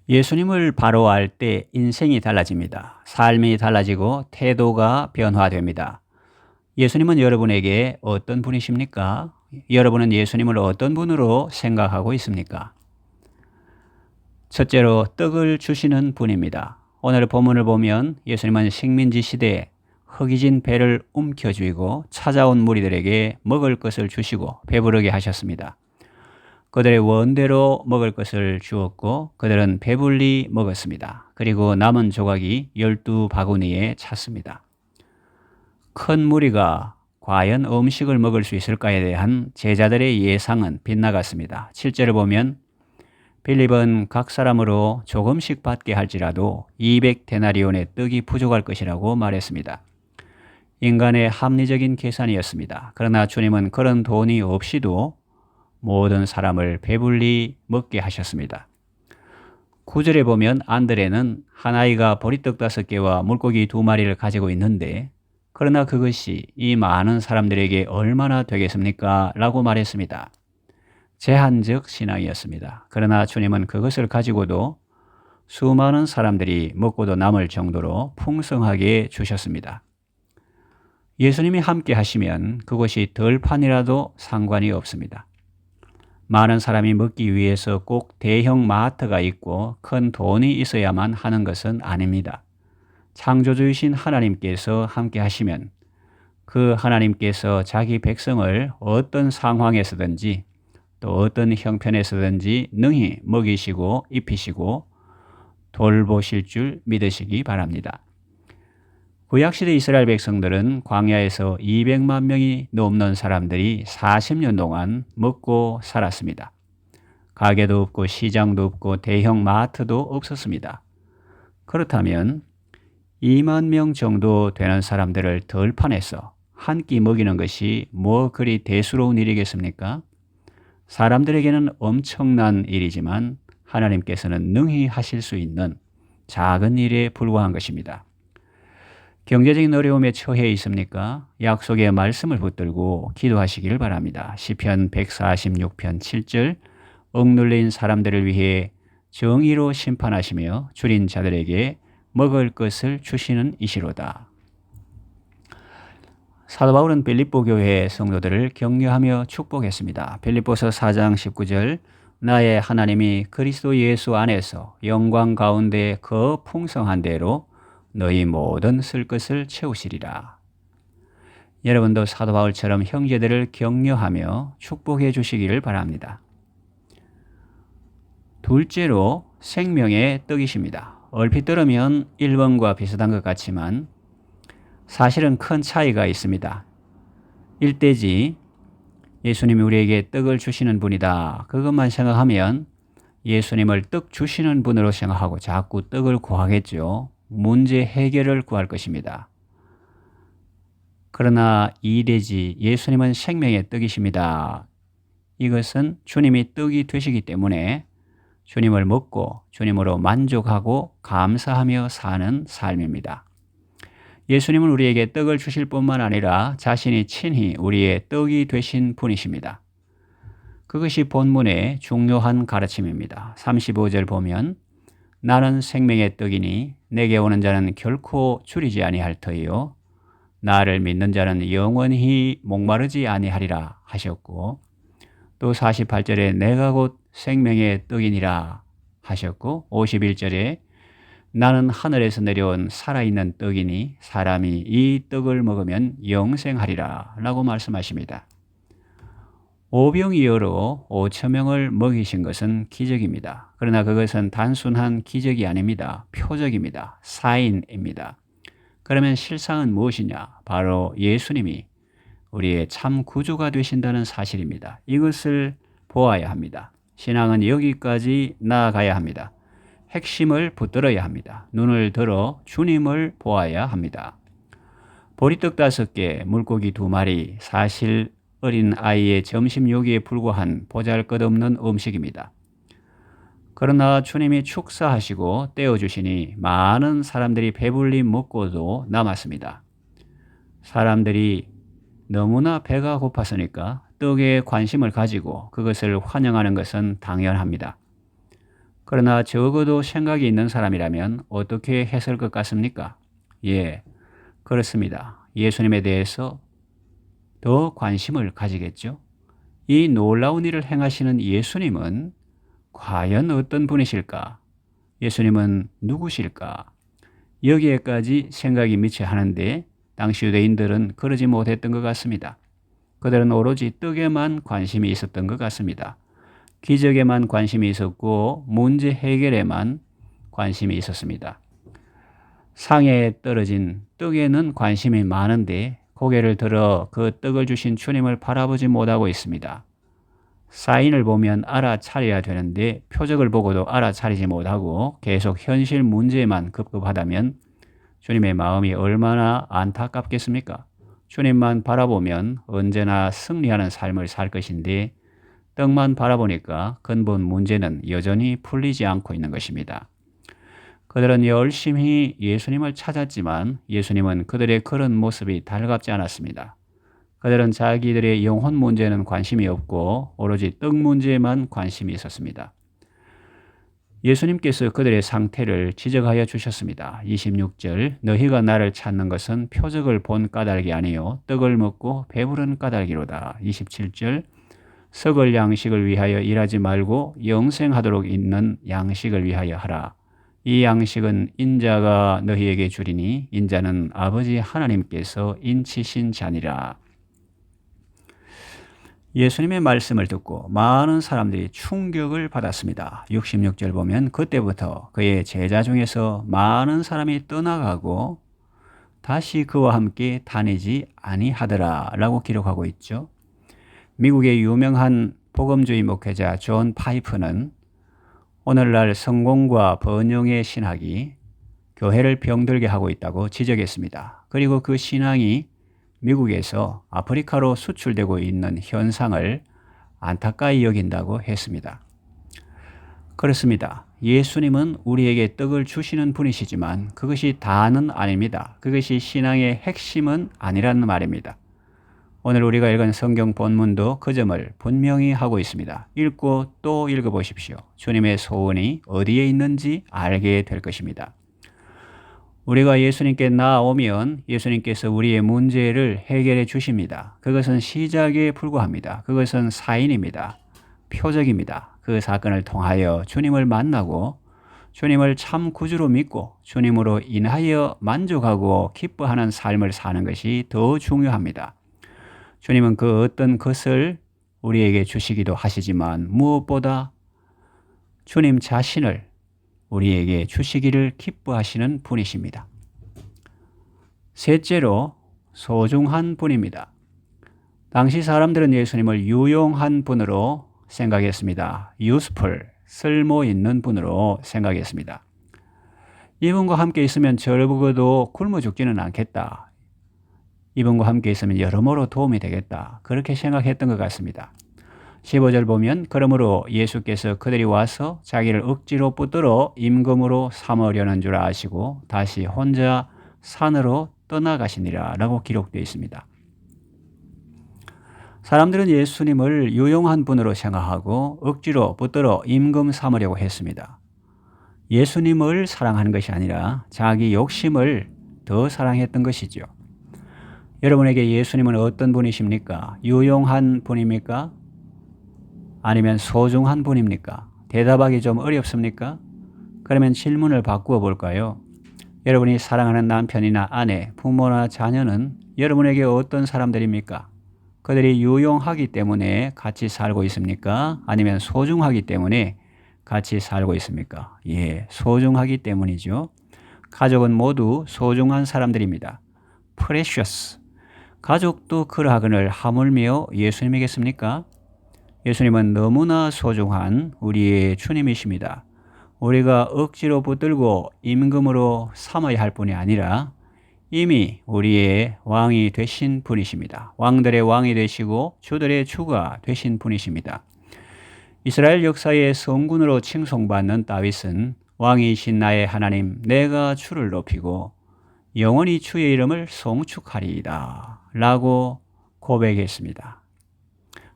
예수님을 바로 알 때 인생이 달라집니다. 삶이 달라지고 태도가 변화됩니다. 예수님은 여러분에게 어떤 분이십니까? 여러분은 예수님을 어떤 분으로 생각하고 있습니까? 첫째로 떡을 주시는 분입니다. 오늘 본문을 보면 예수님은 식민지 시대에 허기진 배를 움켜쥐고 찾아온 무리들에게 먹을 것을 주시고 배부르게 하셨습니다. 그들의 원대로 먹을 것을 주었고 그들은 배불리 먹었습니다. 그리고 남은 조각이 12바구니에 찼습니다. 큰 무리가 과연 음식을 먹을 수 있을까에 대한 제자들의 예상은 빗나갔습니다. 7절을 보면 빌립은 각 사람으로 조금씩 받게 할지라도 200데나리온의 떡이 부족할 것이라고 말했습니다. 인간의 합리적인 계산이었습니다. 그러나 주님은 그런 돈이 없이도 모든 사람을 배불리 먹게 하셨습니다. 9절에 보면 안드레는 한 아이가 보리떡 5개와 물고기 2마리를 가지고 있는데 그러나 그것이 이 많은 사람들에게 얼마나 되겠습니까? 라고 말했습니다. 제한적 신앙이었습니다. 그러나 주님은 그것을 가지고도 수많은 사람들이 먹고도 남을 정도로 풍성하게 주셨습니다. 예수님이 함께 하시면 그것이 덜판이라도 상관이 없습니다. 많은 사람이 먹기 위해서 꼭 대형 마트가 있고 큰 돈이 있어야만 하는 것은 아닙니다. 창조주이신 하나님께서 함께 하시면 그 하나님께서 자기 백성을 어떤 상황에서든지 또 어떤 형편에서든지 능히 먹이시고 입히시고 돌보실 줄 믿으시기 바랍니다. 구약시대 이스라엘 백성들은 광야에서 200만 명이 넘는 사람들이 40년 동안 먹고 살았습니다. 가게도 없고 시장도 없고 대형 마트도 없었습니다. 그렇다면 2만 명 정도 되는 사람들을 덜판에서 한 끼 먹이는 것이 뭐 그리 대수로운 일이겠습니까? 사람들에게는 엄청난 일이지만 하나님께서는 능히 하실 수 있는 작은 일에 불과한 것입니다. 경제적인 어려움에 처해 있습니까? 약속의 말씀을 붙들고 기도하시길 바랍니다. 시편 146편 7절 억눌린 사람들을 위해 정의로 심판하시며 줄인 자들에게 먹을 것을 주시는 이시로다. 사도 바울은 빌립보 교회 성도들을 격려하며 축복했습니다. 빌립보서 4장 19절 나의 하나님이 그리스도 예수 안에서 영광 가운데 그 풍성한 대로 너희 모든 쓸 것을 채우시리라. 여러분도 사도 바울처럼 형제들을 격려하며 축복해 주시기를 바랍니다. 둘째로 생명의 떡이십니다. 얼핏 들으면 1번과 비슷한 것 같지만 사실은 큰 차이가 있습니다. 일대지 예수님이 우리에게 떡을 주시는 분이다. 그것만 생각하면 예수님을 떡 주시는 분으로 생각하고 자꾸 떡을 구하겠죠. 문제 해결을 구할 것입니다. 그러나 이대지 예수님은 생명의 떡이십니다. 이것은 주님이 떡이 되시기 때문에 주님을 먹고 주님으로 만족하고 감사하며 사는 삶입니다. 예수님은 우리에게 떡을 주실 뿐만 아니라 자신이 친히 우리의 떡이 되신 분이십니다. 그것이 본문의 중요한 가르침입니다. 35절 보면 나는 생명의 떡이니 내게 오는 자는 결코 줄이지 아니할 터이요 나를 믿는 자는 영원히 목마르지 아니하리라 하셨고 또 48절에 내가 곧 생명의 떡이니라 하셨고 51절에 나는 하늘에서 내려온 살아있는 떡이니 사람이 이 떡을 먹으면 영생하리라 라고 말씀하십니다. 오병이어로 5,000명을 먹이신 것은 기적입니다. 그러나 그것은 단순한 기적이 아닙니다. 표적입니다. 사인입니다. 그러면 실상은 무엇이냐? 바로 예수님이 우리의 참 구주가 되신다는 사실입니다. 이것을 보아야 합니다. 신앙은 여기까지 나아가야 합니다. 핵심을 붙들어야 합니다. 눈을 들어 주님을 보아야 합니다. 보리떡 5개, 물고기 2마리, 사실 어린 아이의 점심 요기에 불과한 보잘것없는 음식입니다. 그러나 주님이 축사하시고 떼어주시니 많은 사람들이 배불리 먹고도 남았습니다. 사람들이 너무나 배가 고팠으니까 떡에 관심을 가지고 그것을 환영하는 것은 당연합니다. 그러나 적어도 생각이 있는 사람이라면 어떻게 했을 것 같습니까? 예, 그렇습니다. 예수님에 대해서 더 관심을 가지겠죠. 이 놀라운 일을 행하시는 예수님은 과연 어떤 분이실까? 예수님은 누구실까? 여기에까지 생각이 미쳐야 하는데 당시 유대인들은 그러지 못했던 것 같습니다. 그들은 오로지 떡에만 관심이 있었던 것 같습니다. 기적에만 관심이 있었고 문제 해결에만 관심이 있었습니다. 상에 떨어진 떡에는 관심이 많은데 고개를 들어 그 떡을 주신 주님을 바라보지 못하고 있습니다. 사인을 보면 알아차려야 되는데 표적을 보고도 알아차리지 못하고 계속 현실 문제에만 급급하다면 주님의 마음이 얼마나 안타깝겠습니까? 주님만 바라보면 언제나 승리하는 삶을 살 것인데 떡만 바라보니까 근본 문제는 여전히 풀리지 않고 있는 것입니다. 그들은 열심히 예수님을 찾았지만 예수님은 그들의 그런 모습이 달갑지 않았습니다. 그들은 자기들의 영혼 문제는 관심이 없고 오로지 떡 문제에만 관심이 있었습니다. 예수님께서 그들의 상태를 지적하여 주셨습니다. 26절 너희가 나를 찾는 것은 표적을 본 까닭이 아니요 떡을 먹고 배부른 까닭이로다. 27절 썩을 양식을 위하여 일하지 말고 영생하도록 있는 양식을 위하여 하라. 이 양식은 인자가 너희에게 주리니 인자는 아버지 하나님께서 인치신 자니라. 예수님의 말씀을 듣고 많은 사람들이 충격을 받았습니다. 66절 보면 그때부터 그의 제자 중에서 많은 사람이 떠나가고 다시 그와 함께 다니지 아니하더라 라고 기록하고 있죠. 미국의 유명한 복음주의 목회자 존 파이프는 오늘날 성공과 번영의 신학이 교회를 병들게 하고 있다고 지적했습니다. 그리고 그 신앙이 미국에서 아프리카로 수출되고 있는 현상을 안타까이 여긴다고 했습니다. 그렇습니다. 예수님은 우리에게 떡을 주시는 분이시지만 그것이 다는 아닙니다. 그것이 신앙의 핵심은 아니라는 말입니다. 오늘 우리가 읽은 성경 본문도 그 점을 분명히 하고 있습니다. 읽고 또 읽어보십시오. 주님의 소원이 어디에 있는지 알게 될 것입니다. 우리가 예수님께 나아오면 예수님께서 우리의 문제를 해결해 주십니다. 그것은 시작에 불과합니다. 그것은 사인입니다. 표적입니다. 그 사건을 통하여 주님을 만나고 주님을 참 구주로 믿고 주님으로 인하여 만족하고 기뻐하는 삶을 사는 것이 더 중요합니다. 주님은 그 어떤 것을 우리에게 주시기도 하시지만 무엇보다 주님 자신을 우리에게 주시기를 기뻐하시는 분이십니다. 셋째로 소중한 분입니다. 당시 사람들은 예수님을 유용한 분으로 생각했습니다. useful, 쓸모 있는 분으로 생각했습니다. 이분과 함께 있으면 적어도 굶어 죽지는 않겠다. 이분과 함께 있으면 여러모로 도움이 되겠다. 그렇게 생각했던 것 같습니다. 15절 보면 그러므로 예수께서 그들이 와서 자기를 억지로 붙들어 임금으로 삼으려는 줄 아시고 다시 혼자 산으로 떠나가시니라 라고 기록되어 있습니다. 사람들은 예수님을 유용한 분으로 생각하고 억지로 붙들어 임금 삼으려고 했습니다. 예수님을 사랑하는 것이 아니라 자기 욕심을 더 사랑했던 것이죠. 여러분에게 예수님은 어떤 분이십니까? 유용한 분입니까? 아니면 소중한 분입니까? 대답하기 좀 어렵습니까? 그러면 질문을 바꾸어 볼까요? 여러분이 사랑하는 남편이나 아내, 부모나 자녀는 여러분에게 어떤 사람들입니까? 그들이 유용하기 때문에 같이 살고 있습니까? 아니면 소중하기 때문에 같이 살고 있습니까? 예, 소중하기 때문이죠. 가족은 모두 소중한 사람들입니다. precious. 가족도 그러하거늘 하물며 예수님이겠습니까? 예수님은 너무나 소중한 우리의 주님이십니다. 우리가 억지로 붙들고 임금으로 삼아야 할 분이 아니라 이미 우리의 왕이 되신 분이십니다. 왕들의 왕이 되시고 주들의 주가 되신 분이십니다. 이스라엘 역사의 성군으로 칭송받는 다윗은 왕이신 나의 하나님 내가 주를 높이고 영원히 주의 이름을 송축하리이다 라고 고백했습니다.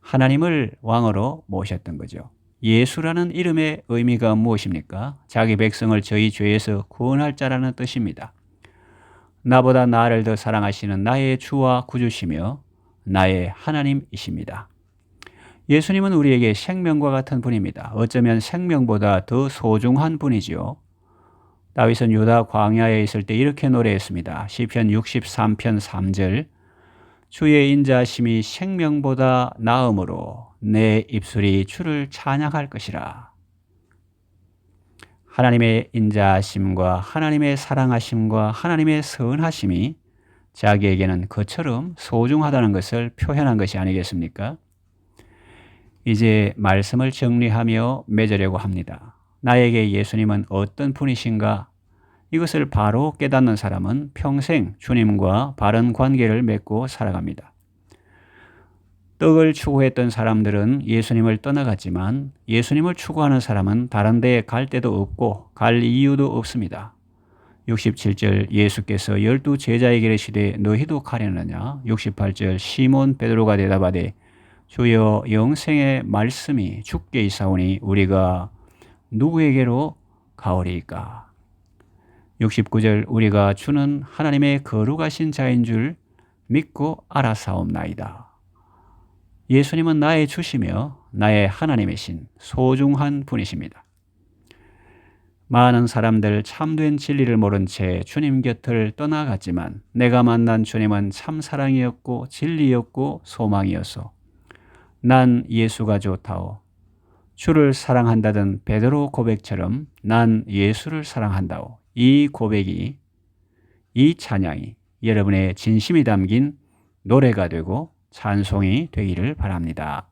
하나님을 왕으로 모셨던 거죠. 예수라는 이름의 의미가 무엇입니까? 자기 백성을 저희 죄에서 구원할 자라는 뜻입니다. 나보다 나를 더 사랑하시는 나의 주와 구주시며 나의 하나님이십니다. 예수님은 우리에게 생명과 같은 분입니다. 어쩌면 생명보다 더 소중한 분이지요. 다윗은 유다 광야에 있을 때 이렇게 노래했습니다. 시편 63편 3절 주의 인자하심이 생명보다 나음으로 내 입술이 주를 찬양할 것이라. 하나님의 인자하심과 하나님의 사랑하심과 하나님의 선하심이 자기에게는 그처럼 소중하다는 것을 표현한 것이 아니겠습니까? 이제 말씀을 정리하며 맺으려고 합니다. 나에게 예수님은 어떤 분이신가? 이것을 바로 깨닫는 사람은 평생 주님과 바른 관계를 맺고 살아갑니다. 떡을 추구했던 사람들은 예수님을 떠나갔지만 예수님을 추구하는 사람은 다른 데에 갈 데도 없고 갈 이유도 없습니다. 67절 예수께서 12 제자에게 이르시되 너희도 가려느냐? 68절 시몬 베드로가 대답하되 주여 영생의 말씀이 주께 있사오니 우리가 누구에게로 가오리이까? 69절 우리가 주는 하나님의 거룩하신 자인 줄 믿고 알아사옵나이다. 예수님은 나의 주시며 나의 하나님이신 소중한 분이십니다. 많은 사람들 참된 진리를 모른 채 주님 곁을 떠나갔지만 내가 만난 주님은 참 사랑이었고 진리였고 소망이었소. 난 예수가 좋다오. 주를 사랑한다던 베드로 고백처럼 난 예수를 사랑한다오. 이 고백이, 이 찬양이 여러분의 진심이 담긴 노래가 되고 찬송이 되기를 바랍니다.